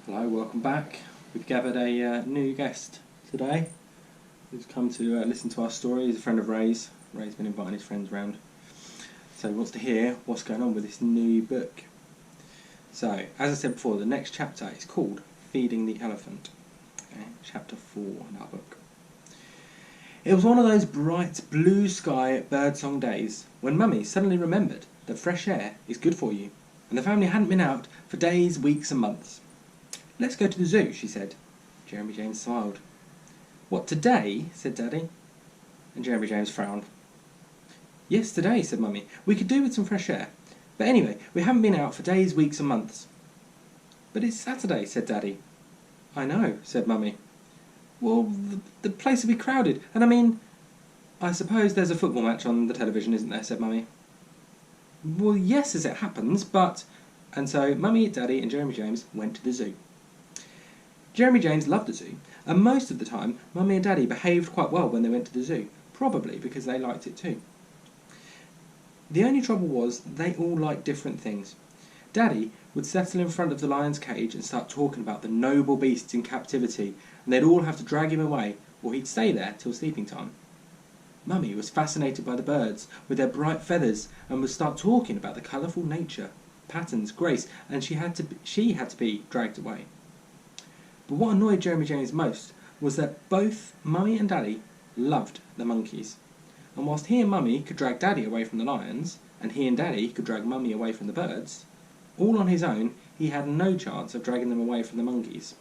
Hello, welcome back. We've gathered a new guest today who's come to listen to our story. He's a friend of Ray's. Ray's been inviting his friends round. So he wants to hear what's going on with this new book. So, as I said before, the next chapter is called Feeding the Elephant. Okay, chapter 4 in our book. It was one of those bright blue sky birdsong days when Mummy suddenly remembered that fresh air is good for you, and the family hadn't been out for days, weeks and months. "Let's go to the zoo," she said. Jeremy James smiled. "What, today?" said Daddy. And Jeremy James frowned. "Yes, today," said Mummy. "We could do with some fresh air. But anyway, we haven't been out for days, weeks and months." "But it's Saturday," said Daddy. "I know," said Mummy. "Well, the place will be crowded, and I suppose there's a football match on the television, isn't there?" said Mummy. "Well, yes, as it happens, but..." And so Mummy, Daddy and Jeremy James went to the zoo. Jeremy James loved the zoo, and most of the time Mummy and Daddy behaved quite well when they went to the zoo, probably because they liked it too. The only trouble was they all liked different things. Daddy would settle in front of the lion's cage and start talking about the noble beasts in captivity, and they'd all have to drag him away, or he'd stay there till sleeping time. Mummy was fascinated by the birds with their bright feathers and would start talking about the colourful nature, patterns, grace, and she had to be dragged away. But what annoyed Jeremy James most was that both Mummy and Daddy loved the monkeys. And whilst he and Mummy could drag Daddy away from the lions, and he and Daddy could drag Mummy away from the birds, all on his own he had no chance of dragging them away from the monkeys.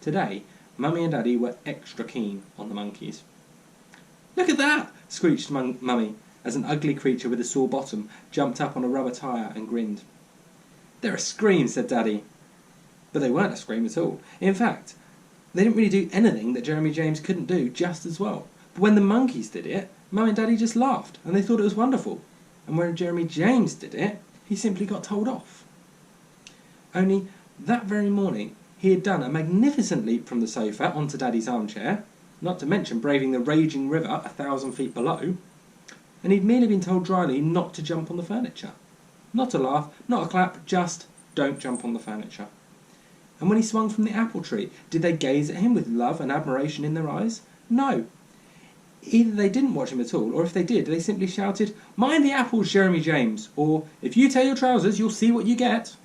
Today, Mummy and Daddy were extra keen on the monkeys. "Look at that!" screeched Mummy, as an ugly creature with a sore bottom jumped up on a rubber tyre and grinned. "They're a scream," said Daddy. But they weren't a scream at all. In fact, they didn't really do anything that Jeremy James couldn't do just as well. But when the monkeys did it, Mum and Daddy just laughed, and they thought it was wonderful. And when Jeremy James did it, he simply got told off. Only that very morning, he had done a magnificent leap from the sofa onto Daddy's armchair, not to mention braving the raging river 1,000 feet below, and he'd merely been told dryly not to jump on the furniture. Not a laugh, not a clap, just don't jump on the furniture. And when he swung from the apple tree, did they gaze at him with love and admiration in their eyes? No. Either they didn't watch him at all, or if they did, they simply shouted, "Mind the apples, Jeremy James," or "If you tear your trousers, you'll see what you get."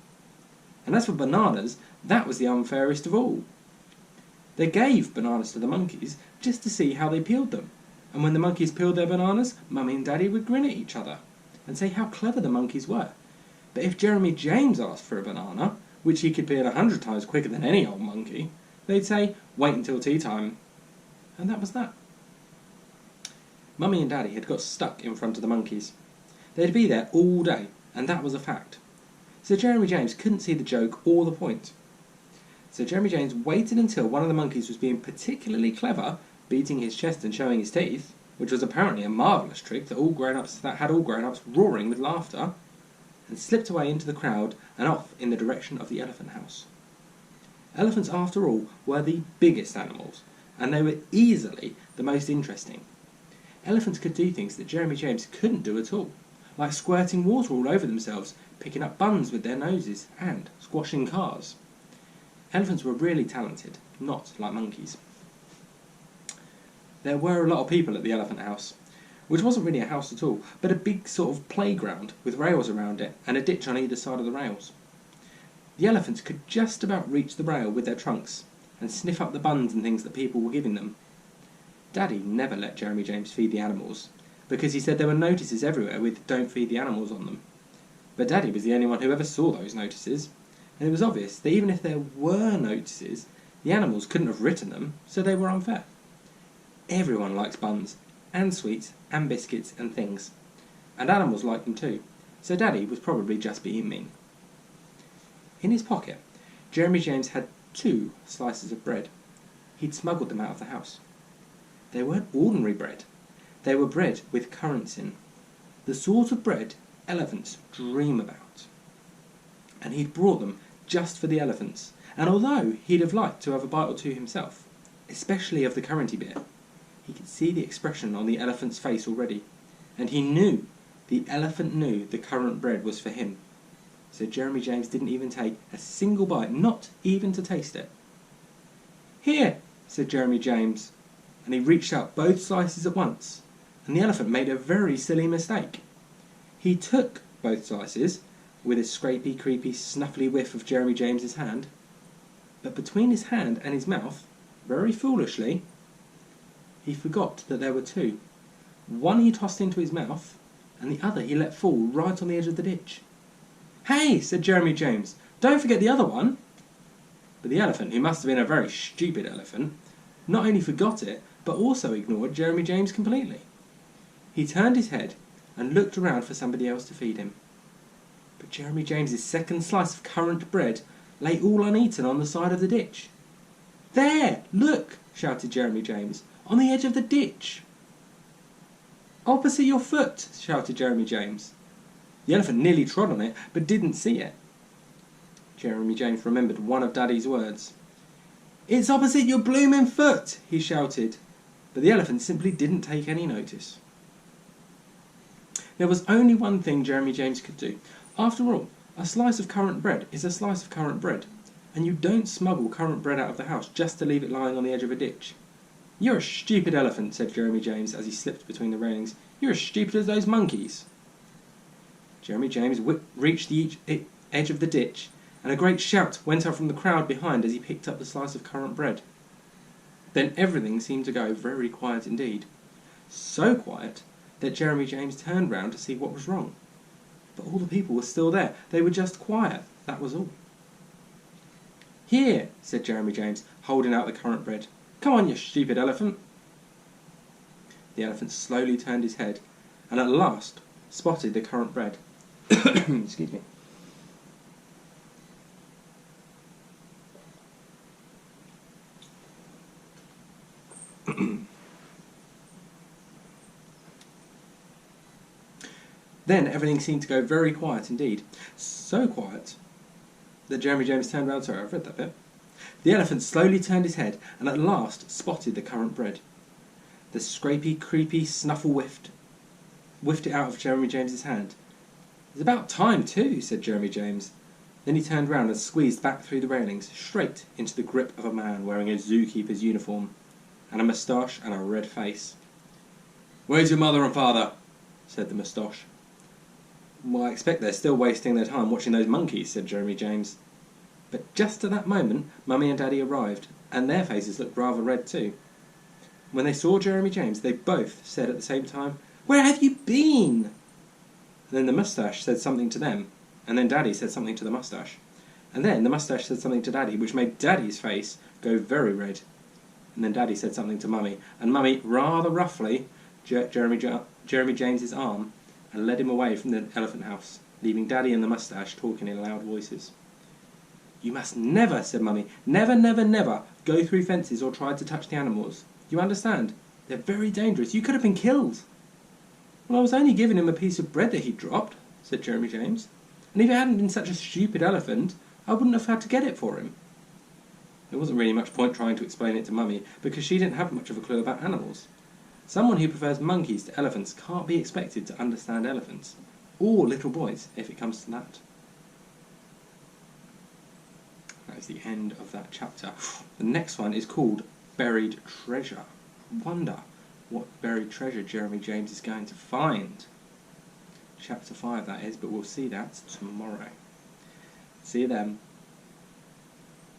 And as for bananas, that was the unfairest of all. They gave bananas to the monkeys just to see how they peeled them, and when the monkeys peeled their bananas, Mummy and Daddy would grin at each other and say how clever the monkeys were. But if Jeremy James asked for a banana, which he could peel 100 times quicker than any old monkey, they'd say, "Wait until tea time." And that was that. Mummy and Daddy had got stuck in front of the monkeys. They'd be there all day, and that was a fact. So Jeremy James couldn't see the joke or the point. So Jeremy James waited until one of the monkeys was being particularly clever, beating his chest and showing his teeth, which was apparently a marvellous trick that had all grown-ups roaring with laughter, and slipped away into the crowd and off in the direction of the elephant house. Elephants, after all, were the biggest animals, and they were easily the most interesting. Elephants could do things that Jeremy James couldn't do at all, like squirting water all over themselves, picking up buns with their noses, and squashing cars. Elephants were really talented, not like monkeys. There were a lot of people at the elephant house, which wasn't really a house at all, but a big sort of playground with rails around it and a ditch on either side of the rails. The elephants could just about reach the rail with their trunks and sniff up the buns and things that people were giving them. Daddy never let Jeremy James feed the animals, because he said there were notices everywhere with "Don't feed the animals" on them. But Daddy was the only one who ever saw those notices, and it was obvious that even if there were notices, the animals couldn't have written them, so they were unfair. Everyone likes buns, and sweets, and biscuits, and things. And animals like them too, so Daddy was probably just being mean. In his pocket, Jeremy James had 2 slices of bread. He'd smuggled them out of the house. They weren't ordinary bread. They were bread with currants in. The sort of bread elephants dream about. And he'd brought them just for the elephants, and although he'd have liked to have a bite or two himself, especially of the curranty bit, he could see the expression on the elephant's face already, and he knew the elephant knew the currant bread was for him. so Jeremy James didn't even take a single bite, not even to taste it. "Here," said Jeremy James, and he reached out both slices at once, and the elephant made a very silly mistake. He took both slices, with a scrapey, creepy, snuffly whiff of Jeremy James's hand, but between his hand and his mouth, very foolishly, he forgot that there were two. One he tossed into his mouth, and the other he let fall right on the edge of the ditch. "Hey," said Jeremy James, "don't forget the other one." But the elephant, who must have been a very stupid elephant, not only forgot it, but also ignored Jeremy James completely. He turned his head and looked around for somebody else to feed him. But Jeremy James's second slice of currant bread lay all uneaten on the side of the ditch. "There, look," shouted Jeremy James, "on the edge of the ditch." "Opposite your foot," shouted Jeremy James. The elephant nearly trod on it, but didn't see it. Jeremy James remembered one of Daddy's words. "It's opposite your bloomin' foot," he shouted, but the elephant simply didn't take any notice. There was only one thing Jeremy James could do. After all, a slice of currant bread is a slice of currant bread, and you don't smuggle currant bread out of the house just to leave it lying on the edge of a ditch. "You're a stupid elephant," said Jeremy James as he slipped between the railings. "You're as stupid as those monkeys." Jeremy James reached the edge of the ditch, and a great shout went up from the crowd behind as he picked up the slice of currant bread. Then everything seemed to go very quiet indeed. So quiet that Jeremy James turned round to see what was wrong. But all the people were still there. They were just quiet, that was all. "Here," said Jeremy James, holding out the currant bread. "Come on, you stupid elephant." The elephant slowly turned his head, and at last spotted the currant bread. Excuse me. Then everything seemed to go very quiet indeed. So quiet that Jeremy James turned round. Sorry, I've read that bit. The elephant slowly turned his head and at last spotted the currant bread. The scrapey, creepy snuffle whiffed it out of Jeremy James's hand. "It's about time too," said Jeremy James. Then he turned round and squeezed back through the railings, straight into the grip of a man wearing a zookeeper's uniform, and a moustache and a red face. "Where's your mother and father?" said the moustache. "Well, I expect they're still wasting their time watching those monkeys," said Jeremy James. But just at that moment, Mummy and Daddy arrived, and their faces looked rather red too. When they saw Jeremy James, they both said at the same time, "Where have you been?" And then the moustache said something to them, and then Daddy said something to the moustache, and then the moustache said something to Daddy, which made Daddy's face go very red. And then Daddy said something to Mummy, and Mummy rather roughly jerked Jeremy James's arm and led him away from the elephant house, leaving Daddy and the moustache talking in loud voices. "You must never," said Mummy, "never, never, never go through fences or try to touch the animals. You understand? They're very dangerous. You could have been killed." "Well, I was only giving him a piece of bread that he'd dropped," said Jeremy James. "And if it hadn't been such a stupid elephant, I wouldn't have had to get it for him." There wasn't really much point trying to explain it to Mummy, because she didn't have much of a clue about animals. Someone who prefers monkeys to elephants can't be expected to understand elephants, or little boys, if it comes to that. That is the end of that chapter. The next one is called Buried Treasure. Wonder what buried treasure Jeremy James is going to find. Chapter 5 that is, but we'll see that tomorrow. See you then.